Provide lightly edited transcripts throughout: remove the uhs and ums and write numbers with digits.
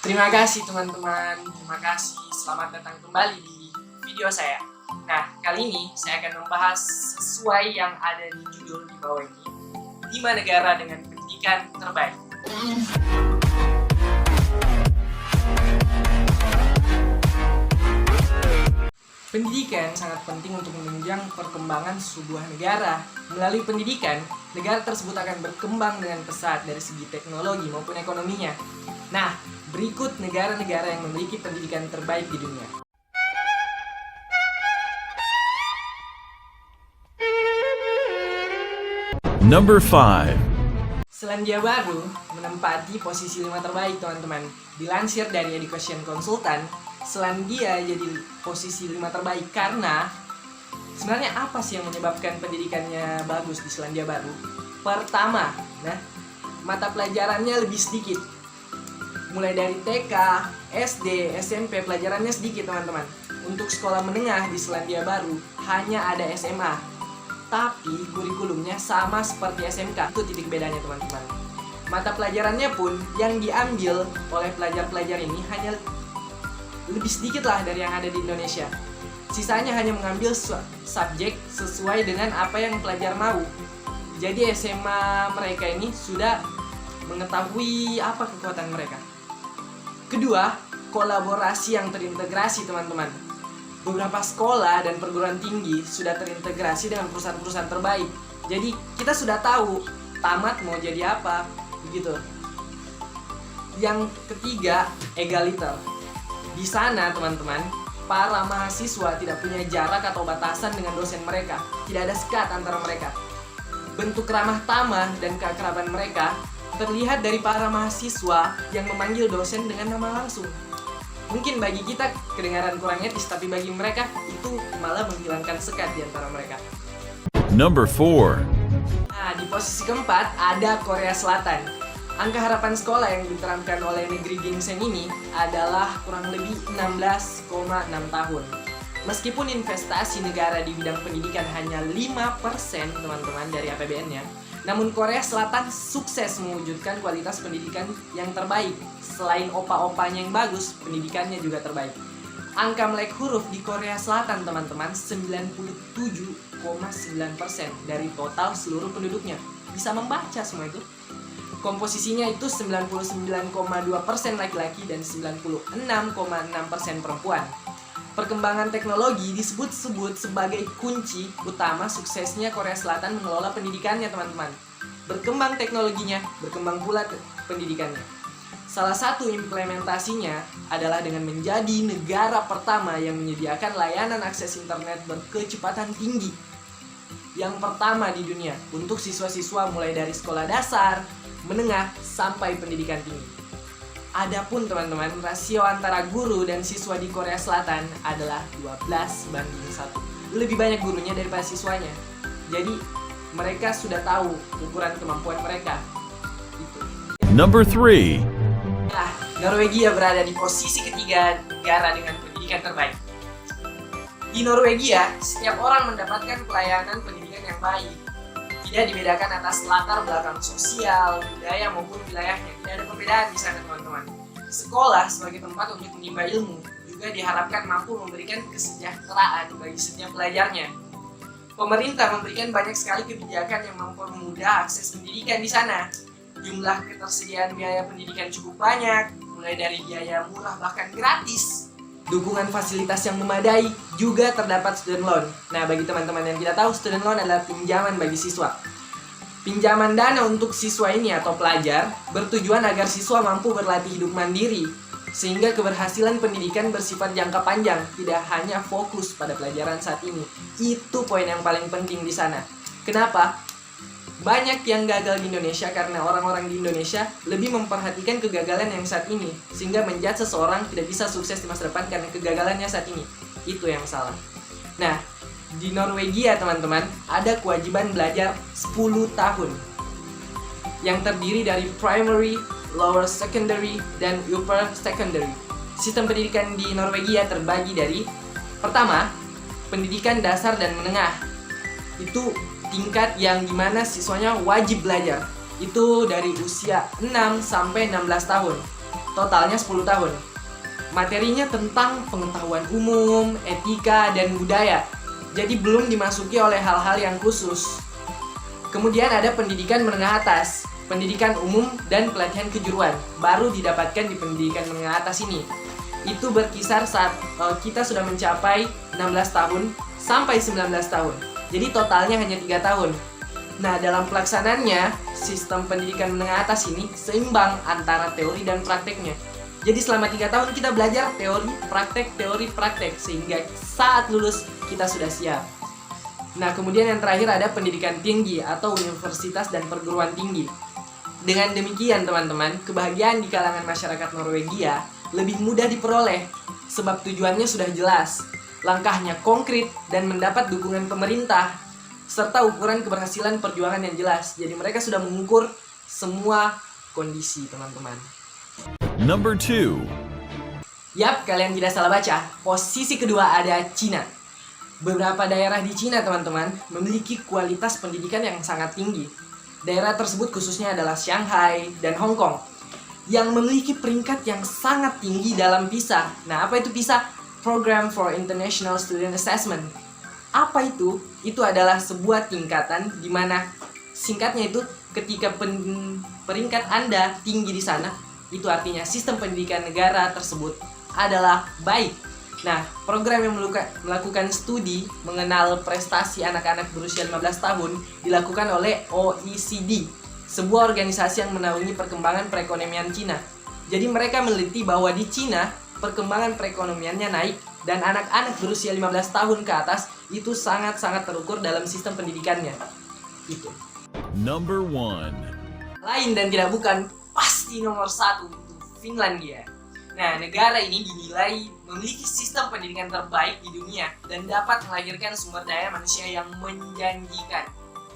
Terima kasih teman-teman, terima kasih. Selamat datang kembali di video saya. Nah, kali ini saya akan membahas sesuai yang ada di judul di bawah ini, 5 negara dengan pendidikan terbaik. Pendidikan sangat penting untuk menunjang perkembangan sebuah negara. Melalui pendidikan, negara tersebut akan berkembang dengan pesat dari segi teknologi maupun ekonominya. Nah, berikut negara-negara yang memiliki pendidikan terbaik di dunia. Number 5. Selandia Baru menempati posisi 5 terbaik, teman-teman. Dilansir dari Education Consultant, Selandia jadi posisi 5 terbaik karena sebenarnya apa sih yang menyebabkan pendidikannya bagus di Selandia Baru? Pertama, mata pelajarannya lebih sedikit. Mulai dari TK, SD, SMP pelajarannya sedikit, teman-teman. Untuk sekolah menengah di Selandia Baru hanya ada SMA. Tapi kurikulumnya sama seperti SMK. Itu titik bedanya, teman-teman. Mata pelajarannya pun yang diambil oleh pelajar-pelajar ini hanya lebih sedikit lah dari yang ada di Indonesia. Sisanya hanya mengambil subjek sesuai dengan apa yang pelajar mau. Jadi SMA mereka ini sudah mengetahui apa kekuatan mereka. Kedua, kolaborasi yang terintegrasi, teman-teman. Beberapa sekolah dan perguruan tinggi sudah terintegrasi dengan perusahaan-perusahaan terbaik. Jadi kita sudah tahu tamat mau jadi apa, begitu. Yang ketiga, egaliter. Di sana, teman-teman, para mahasiswa tidak punya jarak atau batasan dengan dosen mereka. Tidak ada sekat antara mereka. Bentuk ramah tamah dan keakraban mereka terlihat dari para mahasiswa yang memanggil dosen dengan nama langsung. Mungkin bagi kita kedengaran kurang etis, tapi bagi mereka itu malah menghilangkan sekat di antara mereka. Number 4. Nah, di posisi keempat ada Korea Selatan. Angka harapan sekolah yang diterapkan oleh negeri ginseng ini adalah kurang lebih 16,6 tahun. Meskipun investasi negara di bidang pendidikan hanya 5%, teman-teman, dari APBN-nya, namun Korea Selatan sukses mewujudkan kualitas pendidikan yang terbaik. Selain opa-opanya yang bagus, pendidikannya juga terbaik. Angka melek huruf di Korea Selatan, teman-teman, 97,9% dari total seluruh penduduknya. Bisa membaca semua itu. Komposisinya itu 99,2% laki-laki dan 96,6% perempuan. Perkembangan teknologi disebut-sebut sebagai kunci utama suksesnya Korea Selatan mengelola pendidikannya, teman-teman. Berkembang teknologinya, berkembang pula pendidikannya. Salah satu implementasinya adalah dengan menjadi negara pertama yang menyediakan layanan akses internet berkecepatan tinggi. Yang pertama di dunia untuk siswa-siswa mulai dari sekolah dasar, menengah, sampai pendidikan tinggi. Adapun, teman-teman, rasio antara guru dan siswa di Korea Selatan adalah 12:1. Lebih banyak gurunya daripada siswanya. Jadi, mereka sudah tahu ukuran kemampuan mereka. Itu. Number 3. Nah, Norwegia berada di posisi ketiga negara dengan pendidikan terbaik. Di Norwegia, setiap orang mendapatkan pelayanan pendidikan yang baik. Tidak dibedakan atas latar belakang sosial, budaya maupun wilayahnya. Tidak ada perbedaan di sana, teman-teman. Sekolah sebagai tempat untuk menimba ilmu juga diharapkan mampu memberikan kesejahteraan bagi setiap pelajarnya. Pemerintah memberikan banyak sekali kebijakan yang mempermudah akses pendidikan di sana. Jumlah ketersediaan biaya pendidikan cukup banyak, mulai dari biaya murah bahkan gratis. Dukungan fasilitas yang memadai, juga terdapat student loan. Nah, bagi teman-teman yang tidak tahu, student loan adalah pinjaman bagi siswa. Pinjaman dana untuk siswa ini atau pelajar bertujuan agar siswa mampu berlatih hidup mandiri, sehingga keberhasilan pendidikan bersifat jangka panjang, tidak hanya fokus pada pelajaran saat ini. Itu poin yang paling penting di sana. Kenapa? Banyak yang gagal di Indonesia karena orang-orang di Indonesia lebih memperhatikan kegagalan yang saat ini, sehingga menjudge seseorang tidak bisa sukses di masa depan karena kegagalannya saat ini. Itu yang salah. Nah, di Norwegia, teman-teman, ada kewajiban belajar 10 tahun yang terdiri dari primary, lower secondary, dan upper secondary. Sistem pendidikan di Norwegia terbagi dari, pertama, pendidikan dasar dan menengah. Itu tingkat yang dimana siswanya wajib belajar. Itu dari usia 6 sampai 16 tahun. totalnya 10 tahun. Materinya tentang pengetahuan umum, etika, dan budaya. Jadi belum dimasuki oleh hal-hal yang khusus. Kemudian ada pendidikan menengah atas, pendidikan umum, dan pelatihan kejuruan. Baru didapatkan di pendidikan menengah atas ini. Itu berkisar saat kita sudah mencapai 16 tahun sampai 19 tahun. Jadi totalnya hanya 3 tahun. Nah, dalam pelaksanaannya, sistem pendidikan menengah atas ini seimbang antara teori dan prakteknya. Jadi selama 3 tahun kita belajar teori praktek, sehingga saat lulus kita sudah siap. Nah, kemudian yang terakhir ada pendidikan tinggi atau universitas dan perguruan tinggi. Dengan demikian teman-teman, kebahagiaan di kalangan masyarakat Norwegia lebih mudah diperoleh, sebab tujuannya sudah jelas, langkahnya konkret dan mendapat dukungan pemerintah, serta ukuran keberhasilan perjuangan yang jelas. Jadi mereka sudah mengukur semua kondisi teman-teman. Number 2. Yap, kalian tidak salah baca. Posisi kedua ada Cina. Beberapa daerah di Cina, teman-teman, memiliki kualitas pendidikan yang sangat tinggi. Daerah tersebut khususnya adalah Shanghai dan Hong Kong, yang memiliki peringkat yang sangat tinggi dalam PISA. Nah, apa itu PISA? Program for International Student Assessment. Apa itu? Itu adalah sebuah tingkatan di mana singkatnya itu ketika peringkat Anda tinggi di sana, itu artinya sistem pendidikan negara tersebut adalah baik. Nah, program yang melakukan studi mengenal prestasi anak-anak berusia 15 tahun dilakukan oleh OECD, sebuah organisasi yang menaungi perkembangan perekonomian Cina. Jadi mereka meneliti bahwa di Cina, perkembangan perekonomiannya naik dan anak-anak berusia 15 tahun ke atas itu sangat-sangat terukur dalam sistem pendidikannya. Itu. Number 1. Lain dan tidak bukan, pasti nomor 1 itu Finlandia. Nah, negara ini dinilai memiliki sistem pendidikan terbaik di dunia dan dapat melahirkan sumber daya manusia yang menjanjikan.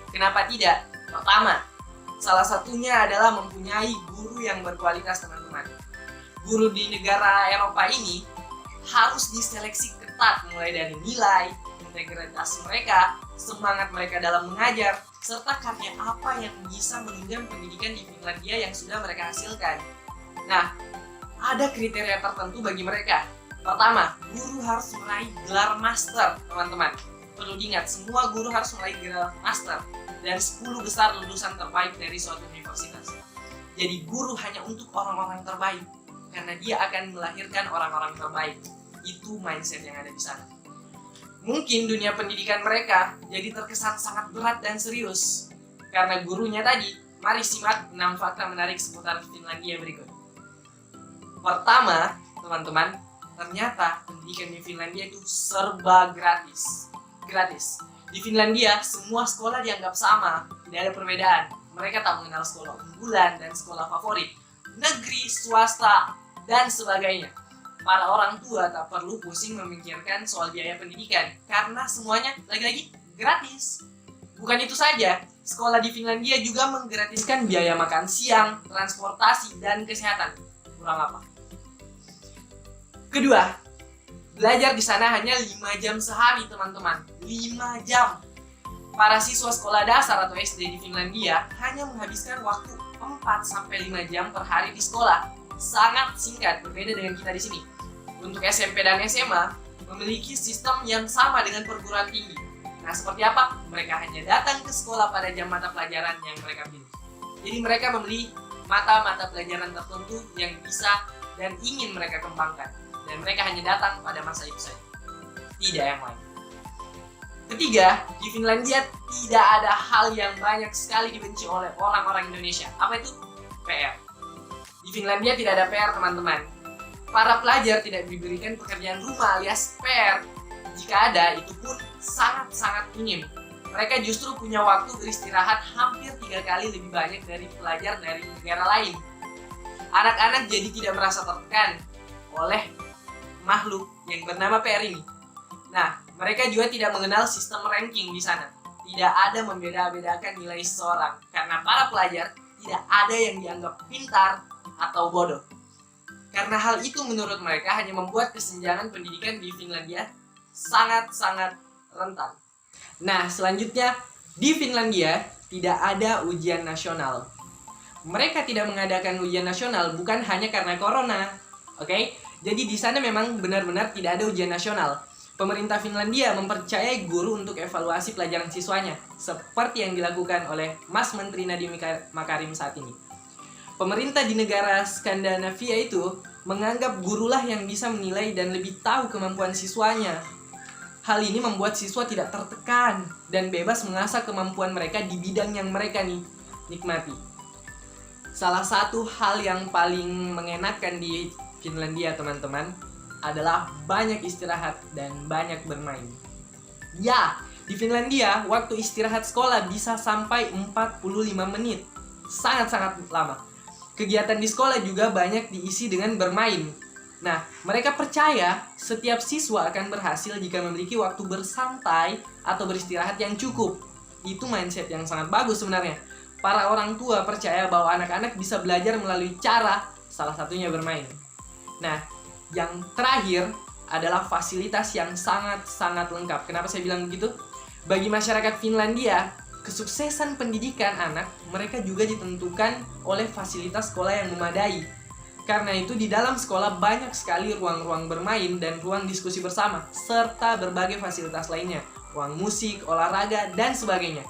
Kenapa tidak? Pertama, salah satunya adalah mempunyai guru yang berkualitas, teman-teman. Guru di negara Eropa ini harus diseleksi ketat, mulai dari nilai, integritas mereka, semangat mereka dalam mengajar, serta karya apa yang bisa menunjang pendidikan di Finlandia yang sudah mereka hasilkan. Nah, ada kriteria tertentu bagi mereka. Pertama, guru harus meraih gelar master, teman-teman. Perlu diingat, semua guru harus meraih gelar master dan 10 besar lulusan terbaik dari suatu universitas. Jadi guru hanya untuk orang-orang terbaik, karena dia akan melahirkan orang-orang terbaik. Itu mindset yang ada di sana. Mungkin dunia pendidikan mereka jadi terkesan sangat berat dan serius karena gurunya tadi. Mari simak 6 fakta menarik seputar Finlandia berikut. Pertama, teman-teman, ternyata pendidikan di Finlandia itu serba gratis. Di Finlandia, semua sekolah dianggap sama, tidak ada perbedaan. Mereka tak mengenal sekolah unggulan dan sekolah favorit, negeri, swasta, dan sebagainya. Para orang tua tak perlu pusing memikirkan soal biaya pendidikan karena semuanya lagi-lagi gratis. Bukan itu saja, sekolah di Finlandia juga menggratiskan biaya makan siang, transportasi, dan kesehatan. Kurang apa? Kedua, belajar di sana hanya 5 jam sehari, teman-teman. 5 jam. Para siswa sekolah dasar atau SD di Finlandia hanya menghabiskan waktu 4-5 jam per hari di sekolah. Sangat singkat, berbeda dengan kita di sini. Untuk SMP dan SMA memiliki sistem yang sama dengan perguruan tinggi. Nah, seperti apa? Mereka hanya datang ke sekolah pada jam mata pelajaran yang mereka pilih. Jadi mereka memilih mata-mata pelajaran tertentu yang bisa dan ingin mereka kembangkan. Dan mereka hanya datang pada masa itu saja. Tidak yang lain. Ketiga, di Finlandia tidak ada hal yang banyak sekali dibenci oleh orang-orang Indonesia. Apa itu? PR. Di Finlandia tidak ada PR, teman-teman. Para pelajar tidak diberikan pekerjaan rumah alias PR. Jika ada, itu pun sangat-sangat minim. Mereka justru punya waktu beristirahat hampir 3 kali lebih banyak dari pelajar dari negara lain. Anak-anak jadi tidak merasa tertekan oleh makhluk yang bernama PR ini. Nah, mereka juga tidak mengenal sistem ranking di sana. Tidak ada membeda-bedakan nilai seseorang, karena para pelajar tidak ada yang dianggap pintar atau bodoh. Karena hal itu menurut mereka hanya membuat kesenjangan pendidikan di Finlandia sangat-sangat rentan. Nah, selanjutnya di Finlandia tidak ada ujian nasional. mereka tidak mengadakan ujian nasional bukan hanya karena corona. Oke? Jadi di sana memang benar-benar tidak ada ujian nasional. Pemerintah Finlandia mempercayai guru untuk evaluasi pelajaran siswanya, seperti yang dilakukan oleh Mas Menteri Nadiem Makarim saat ini. Pemerintah di negara Skandinavia itu menganggap gurulah yang bisa menilai dan lebih tahu kemampuan siswanya. Hal ini membuat siswa tidak tertekan dan bebas mengasah kemampuan mereka di bidang yang mereka nikmati. Salah satu hal yang paling mengenakan di Finlandia, teman-teman, adalah banyak istirahat dan banyak bermain. Ya, di Finlandia waktu istirahat sekolah bisa sampai 45 menit. Sangat-sangat lama. Kegiatan di sekolah juga banyak diisi dengan bermain. Nah, mereka percaya setiap siswa akan berhasil jika memiliki waktu bersantai atau beristirahat yang cukup. Itu mindset yang sangat bagus sebenarnya. Para orang tua percaya bahwa anak-anak bisa belajar melalui cara salah satunya bermain. Nah, yang terakhir adalah fasilitas yang sangat-sangat lengkap. Kenapa saya bilang begitu? Bagi masyarakat Finlandia, kesuksesan pendidikan anak mereka juga ditentukan oleh fasilitas sekolah yang memadai. Karena itu di dalam sekolah banyak sekali ruang-ruang bermain dan ruang diskusi bersama, serta berbagai fasilitas lainnya, ruang musik, olahraga, dan sebagainya.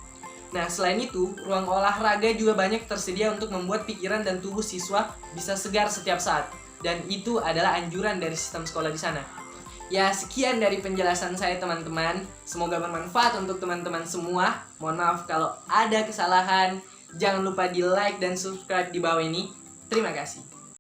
Nah, selain itu, ruang olahraga juga banyak tersedia untuk membuat pikiran dan tubuh siswa bisa segar setiap saat. Dan itu adalah anjuran dari sistem sekolah di sana. Ya, sekian dari penjelasan saya, teman-teman. Semoga bermanfaat untuk teman-teman semua. Mohon maaf kalau ada kesalahan. Jangan lupa di like dan subscribe di bawah ini. Terima kasih.